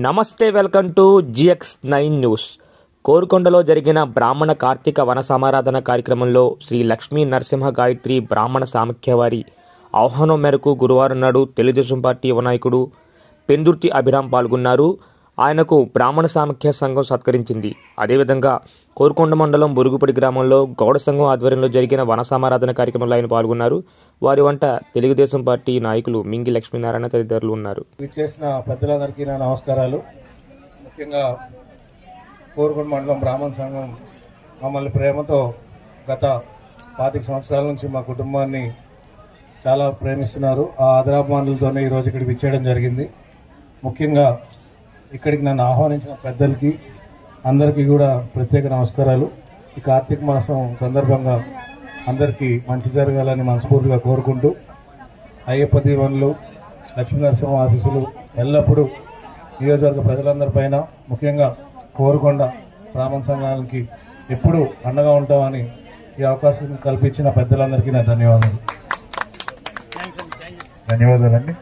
నమస్తే, welcome to GX9 news. కోరుకొండలో జరిగిన బ్రాహ్మణ కార్తీక వన సమారాధన కార్యక్రమంలో శ్రీ లక్ష్మీ నరసింహ గాయత్రి బ్రాహ్మణ సామఖ్యవారి ఆహ్వానం మేరకు గురువారం నాడు తెలుగుదేశం పార్టీ యువ నాయకుడు పెందుర్తి అభిరామ్ పాల్గొన్నారు. ఆయనకు బ్రాహ్మణ సామఖ్య సంఘం సత్కరించింది. అదేవిధంగా కోరుకొండ మండలం బురుగుపడి గ్రామంలో గౌడ సంఘం ఆధ్వర్యంలో జరిగిన వన సమారాధన కార్యక్రమంలో ఆయన పాల్గొన్నారు. వారి వంట తెలుగుదేశం పార్టీ నాయకులు మింగి లక్ష్మీనారాయణ తదితరులు ఉన్నారు. చేసిన పెద్దలందరికీ నా నమస్కారాలు. ముఖ్యంగా కోరుకొండ మండలం బ్రాహ్మణ సంఘం మమ్మల్ని ప్రేమతో గత 25 సంవత్సరాల నుంచి మా కుటుంబాన్ని చాలా ప్రేమిస్తున్నారు. ఆ ఆదరాభిమానులతోనే ఈరోజు ఇక్కడికి విచ్చేయడం జరిగింది. ముఖ్యంగా ఇక్కడికి నన్ను ఆహ్వానించిన పెద్దలకి అందరికీ కూడా ప్రత్యేక నమస్కారాలు. ఈ కార్తీక మాసం సందర్భంగా అందరికీ మంచి జరగాలని మనస్ఫూర్తిగా కోరుకుంటూ అయ్యప్ప దీవెనలు, లక్ష్మీనరసింహ ఆశీస్సులు ఎల్లప్పుడూ నియోజకవర్గ ప్రజలందరిపైన, ముఖ్యంగా కోరుకొండ బ్రాహ్మణ సంఘానికి ఎప్పుడూ అండగా ఉంటామని ఈ అవకాశం కల్పించిన పెద్దలందరికీ నా ధన్యవాదాలండి.